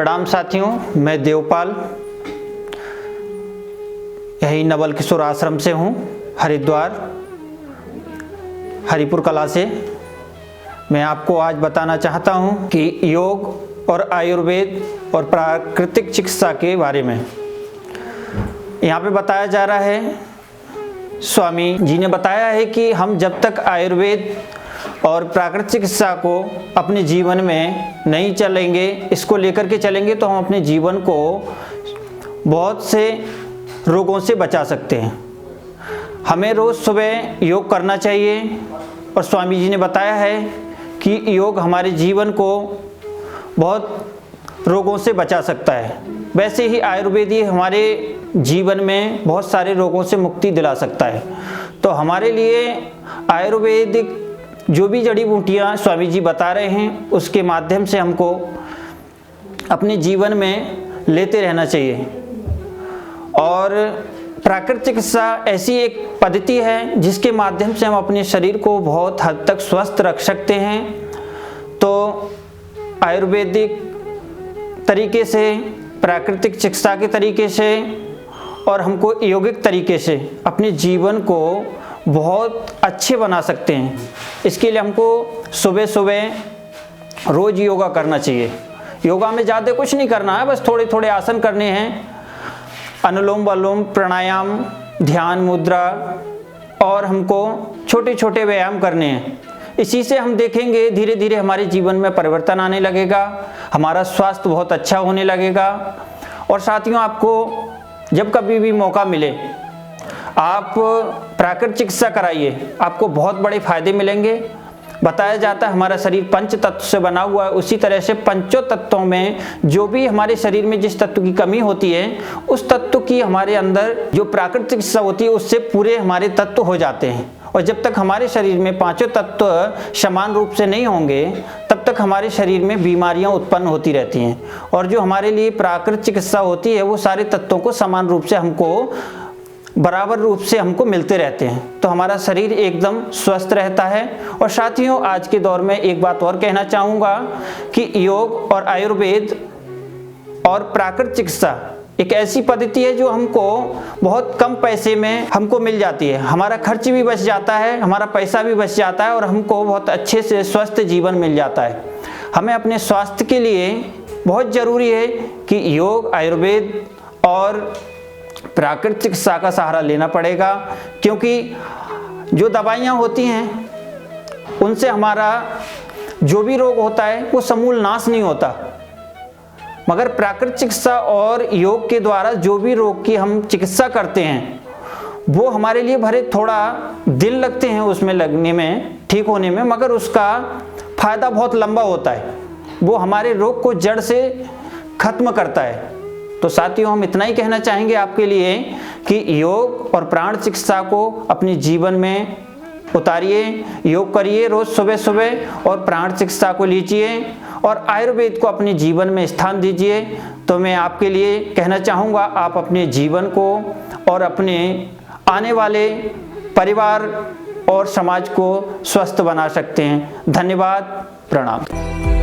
प्रणाम साथियों, मैं देवपाल यही नवल किशोर आश्रम से हूँ, हरिद्वार हरिपुर कला से। मैं आपको आज बताना चाहता हूँ कि योग और आयुर्वेद और प्राकृतिक चिकित्सा के बारे में। यहाँ पे बताया जा रहा है, स्वामी जी ने बताया है कि हम जब तक आयुर्वेद और प्राकृतिक चिकित्सा को अपने जीवन में नहीं चलेंगे, इसको लेकर के चलेंगे, तो हम अपने जीवन को बहुत से रोगों से बचा सकते हैं। हमें रोज़ सुबह योग करना चाहिए और स्वामी जी ने बताया है कि योग हमारे जीवन को बहुत रोगों से बचा सकता है। वैसे ही आयुर्वेद ही हमारे जीवन में बहुत सारे रोगों से मुक्ति दिला सकता है। तो हमारे लिए आयुर्वेदिक जो भी जड़ी बूटियाँ स्वामी जी बता रहे हैं, उसके माध्यम से हमको अपने जीवन में लेते रहना चाहिए। और प्राकृतिक चिकित्सा ऐसी एक पद्धति है जिसके माध्यम से हम अपने शरीर को बहुत हद तक स्वस्थ रख सकते हैं। तो आयुर्वेदिक तरीके से, प्राकृतिक चिकित्सा के तरीके से और हमको यौगिक तरीके से अपने जीवन को बहुत अच्छे बना सकते हैं। इसके लिए हमको सुबह सुबह रोज़ योगा करना चाहिए। योगा में ज़्यादा कुछ नहीं करना है, बस थोड़े थोड़े आसन करने हैं, अनुलोम विलोम, प्राणायाम, ध्यान मुद्रा, और हमको छोटे छोटे व्यायाम करने हैं। इसी से हम देखेंगे धीरे धीरे हमारे जीवन में परिवर्तन आने लगेगा, हमारा स्वास्थ्य बहुत अच्छा होने लगेगा। और साथियों, आपको जब कभी भी मौका मिले आप प्राकृतिक चिकित्सा कराइए, आपको बहुत बड़े फायदे मिलेंगे। बताया जाता है हमारा शरीर पंच तत्व से बना हुआ है, उसी तरह से पंचों तत्वों में जो भी हमारे शरीर में जिस तत्व की कमी होती है, उस तत्व की हमारे अंदर जो प्राकृतिक चिकित्सा होती है उससे पूरे हमारे तत्व हो जाते हैं। और जब तक हमारे शरीर में पांचों तत्व समान रूप से नहीं होंगे, तब तक हमारे शरीर में बीमारियां उत्पन्न होती रहती हैं। और जो हमारे लिए प्राकृतिक चिकित्सा होती है वो सारे तत्वों को समान रूप से हमको बराबर रूप से हमको मिलते रहते हैं, तो हमारा शरीर एकदम स्वस्थ रहता है। और साथियों, आज के दौर में एक बात और कहना चाहूँगा कि योग और आयुर्वेद और प्राकृतिक चिकित्सा एक ऐसी पद्धति है जो हमको बहुत कम पैसे में हमको मिल जाती है। हमारा खर्च भी बच जाता है, हमारा पैसा भी बच जाता है और हमको बहुत अच्छे से स्वस्थ जीवन मिल जाता है। हमें अपने स्वास्थ्य के लिए बहुत ज़रूरी है कि योग, आयुर्वेद और प्राकृतिक चिकित्सा का सहारा लेना पड़ेगा, क्योंकि जो दवाइयाँ होती हैं उनसे हमारा जो भी रोग होता है वो समूल नाश नहीं होता, मगर प्राकृतिक चिकित्सा और योग के द्वारा जो भी रोग की हम चिकित्सा करते हैं वो हमारे लिए भले थोड़ा दिन लगते हैं उसमें लगने में, ठीक होने में, मगर उसका फायदा बहुत लंबा होता है। वो हमारे रोग को जड़ से खत्म करता है। तो साथियों, हम इतना ही कहना चाहेंगे आपके लिए कि योग और प्राण चिकित्सा को अपने जीवन में उतारिए, योग करिए रोज सुबह सुबह और प्राण चिकित्सा को लीजिए और आयुर्वेद को अपने जीवन में स्थान दीजिए। तो मैं आपके लिए कहना चाहूँगा, आप अपने जीवन को और अपने आने वाले परिवार और समाज को स्वस्थ बना सकते हैं। धन्यवाद, प्रणाम।